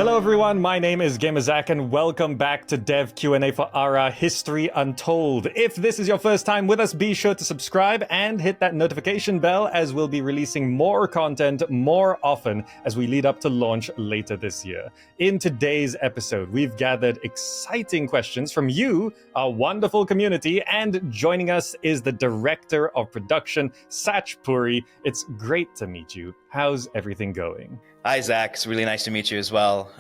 Hello everyone, my name is GamerZach and welcome back to Dev Q&A for Ara History Untold. If this is your first time with us, be sure to subscribe and hit that notification bell as we'll be releasing more content more often as we lead up to launch later this year. In today's episode, we've gathered exciting questions from you, our wonderful community, and joining us is the Director of Production, Satch Puri. It's great to meet you. How's everything going? Hi, Zach. It's really nice to meet you as well.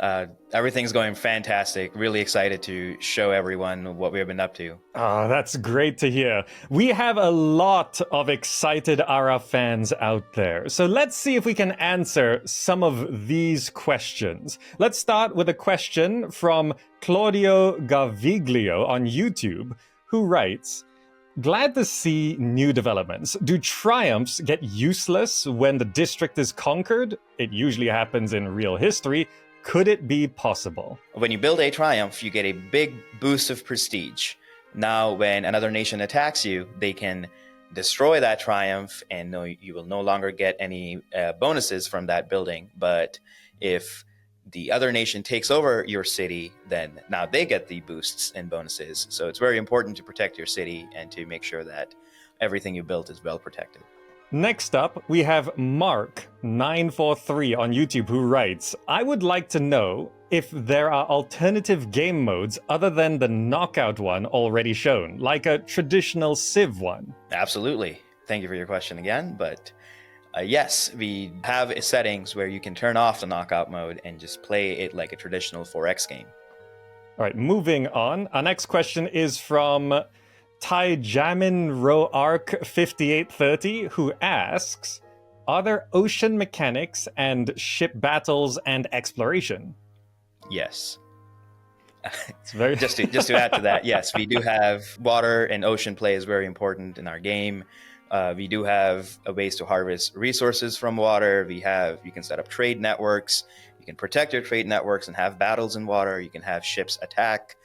Everything's going fantastic. Really excited to show everyone what we've been up to. Oh, that's great to hear. We have a lot of excited Ara fans out there. So let's see if we can answer some of these questions. Let's start with a question from Claudio Gaviglio on YouTube, who writes, glad to see new developments. Do triumphs get useless when the district is conquered? It usually happens in real history. Could it be possible? When you build a triumph, you get a big boost of prestige. Now, when another nation attacks you, they can destroy that triumph and you will no longer get any bonuses from that building. But if the other nation takes over your city, then now they get the boosts and bonuses. So it's very important to protect your city and to make sure that everything you built is well protected. Next up, we have Mark943 on YouTube who writes, I would like to know if there are alternative game modes other than the knockout one already shown, like a traditional Civ one. Absolutely. Thank you for your question again, but yes, we have settings where you can turn off the knockout mode and just play it like a traditional 4X game. All right, moving on. Our next question is from Tyjamin Roark 5830, who asks, are there ocean mechanics and ship battles and exploration? Yes. It's very just to add to that, yes, we do have water and ocean play is very important in our game. We do have ways to harvest resources from water. You can set up trade networks. You can protect your trade networks and have battles in water. You can have ships attack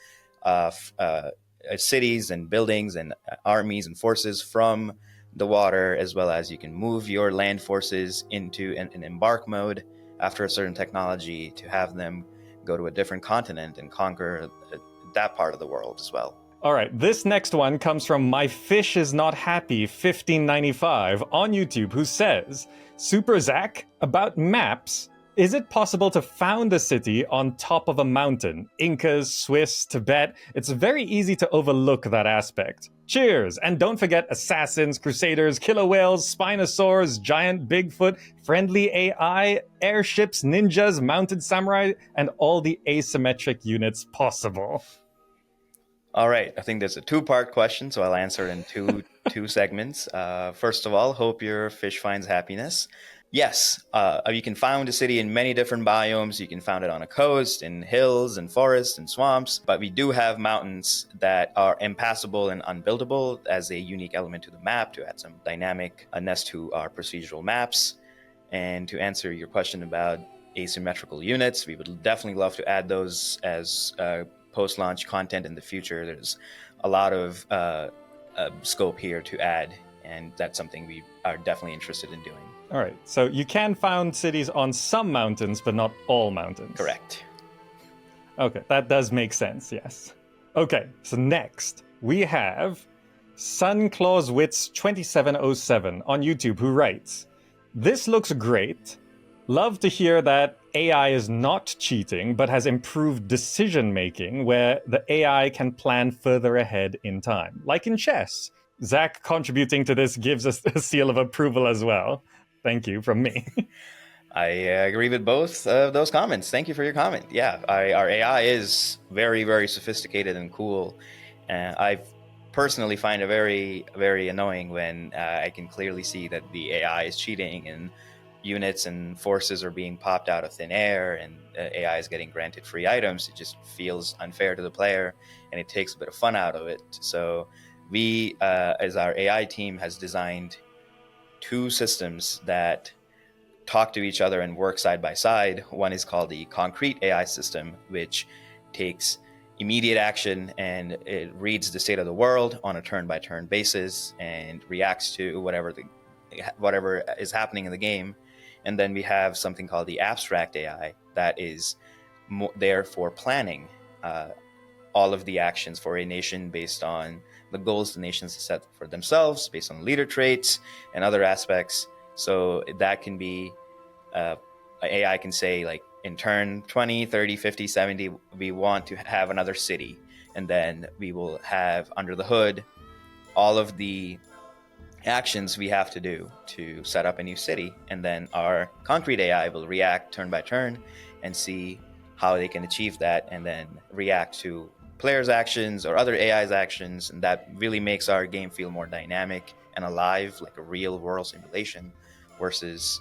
cities and buildings and armies and forces from the water, as well as you can move your land forces into an embark mode after a certain technology to have them go to a different continent and conquer that part of the world as well. All right, this next one comes from My Fish Is Not Happy 1595 on YouTube, who says, Super Zach, about maps, is it possible to found a city on top of a mountain? Incas, Swiss, Tibet, it's very easy to overlook that aspect. Cheers, and don't forget assassins, crusaders, killer whales, spinosaurs, giant Bigfoot, friendly AI, airships, ninjas, mounted samurai, and all the asymmetric units possible. All right, I think there's a two-part question, so I'll answer in two segments. First of all, hope your fish finds happiness. Yes, you can found a city in many different biomes. You can found it on a coast, in hills, and forests, and swamps. But we do have mountains that are impassable and unbuildable as a unique element to the map to add some dynamic-ness to our procedural maps. And to answer your question about asymmetrical units, we would definitely love to add those as post-launch content in the future. There's a lot of scope here to add, and that's something we are definitely interested in doing. All right, so you can found cities on some mountains, but not all mountains. Correct. Okay, that does make sense, yes. Okay, so next, we have SunclawsWits 2707 on YouTube, who writes, this looks great. Love to hear that AI is not cheating, but has improved decision-making where the AI can plan further ahead in time, like in chess. Zach contributing to this gives us a seal of approval as well. Thank you from me. I agree with both of those comments. Thank you for your comment. Yeah, our AI is very, very sophisticated and cool. I personally find it very, very annoying when I can clearly see that the AI is cheating and units and forces are being popped out of thin air and AI is getting granted free items. It just feels unfair to the player and it takes a bit of fun out of it. So we, as our AI team, has designed two systems that talk to each other and work side by side. One is called the Concrete AI system, which takes immediate action and it reads the state of the world on a turn-by-turn basis and reacts to whatever is happening in the game. And then we have something called the Abstract AI that is there for planning all of the actions for a nation based on the goals the nations set for themselves, based on leader traits and other aspects. So that can be, AI can say, like, in turn 20, 30, 50, 70, we want to have another city. And then we will have under the hood all of the actions we have to do to set up a new city. And then our concrete AI will react turn by turn and see how they can achieve that, and then react to players' actions or other AI's actions. And that really makes our game feel more dynamic and alive, like a real world simulation, versus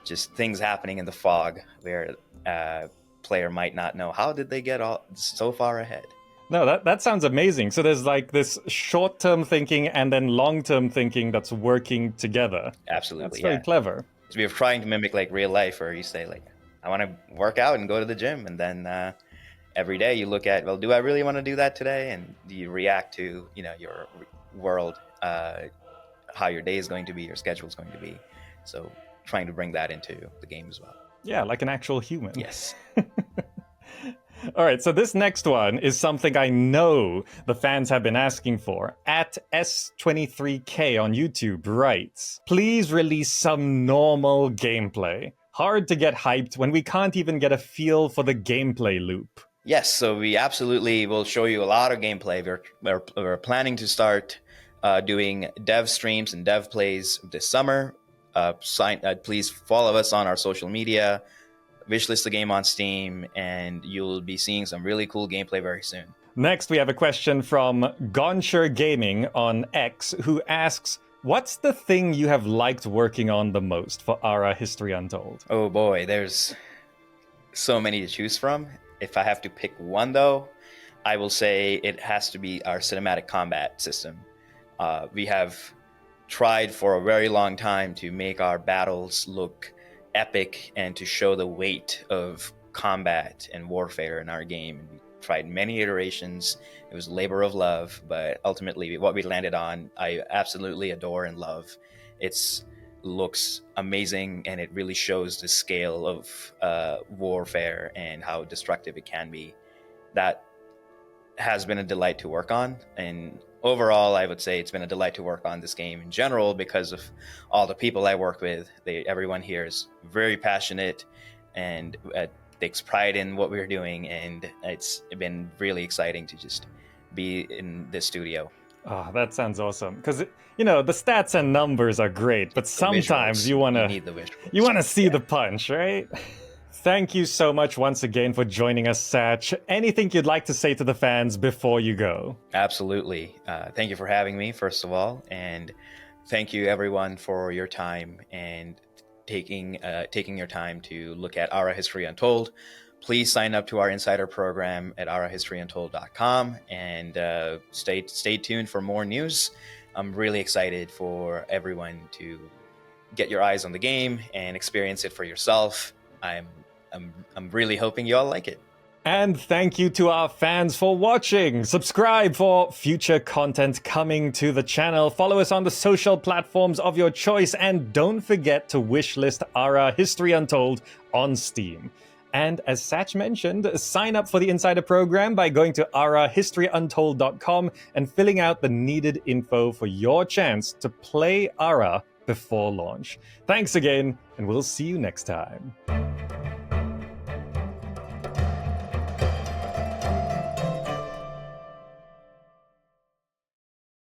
just things happening in the fog where a player might not know how did they get all so far ahead. No, that sounds amazing. So there's like this short-term thinking and then long-term thinking that's working together. Absolutely, that's very clever. So we're trying to mimic like real life, where you say, like, I want to work out and go to the gym, and then every day you look at, well, do I really want to do that today? And you react to, your world, how your day is going to be, your schedule is going to be. So trying to bring that into the game as well. Yeah, like an actual human. Yes. All right, so this next one is something I know the fans have been asking for. At S23K on YouTube writes, please release some normal gameplay. Hard to get hyped when we can't even get a feel for the gameplay loop. Yes, so we absolutely will show you a lot of gameplay. We're planning to start doing dev streams and dev plays this summer. Please follow us on our social media. Wishlist the game on Steam, and you'll be seeing some really cool gameplay very soon. Next, we have a question from Goncher Gaming on X, who asks, what's the thing you have liked working on the most for Ara History Untold? Oh boy, there's so many to choose from. If I have to pick one, though, I will say it has to be our cinematic combat system. We have tried for a very long time to make our battles look epic and to show the weight of combat and warfare in our game. We tried many iterations. It was a labor of love, but ultimately what we landed on, I absolutely adore and love. It looks amazing, and it really shows the scale of warfare and how destructive it can be. That has been a delight to work on, and overall, I would say it's been a delight to work on this game in general because of all the people I work with. Everyone here is very passionate and takes pride in what we're doing, and it's been really exciting to just be in this studio. Oh, that sounds awesome. Because, the stats and numbers are great, but sometimes you want to see the punch, right? Thank you so much once again for joining us, Satch. Anything you'd like to say to the fans before you go? Absolutely. Thank you for having me, first of all. And thank you, everyone, for your time and taking your time to look at Ara History Untold. Please sign up to our insider program at arahistoryuntold.com and stay tuned for more news. I'm really excited for everyone to get your eyes on the game and experience it for yourself. I'm really hoping you all like it. And thank you to our fans for watching. Subscribe for future content coming to the channel. Follow us on the social platforms of your choice. And don't forget to wishlist Ara History Untold on Steam. And as Satch mentioned, sign up for the Insider program by going to arahistoryuntold.com and filling out the needed info for your chance to play Ara before launch. Thanks again, and we'll see you next time.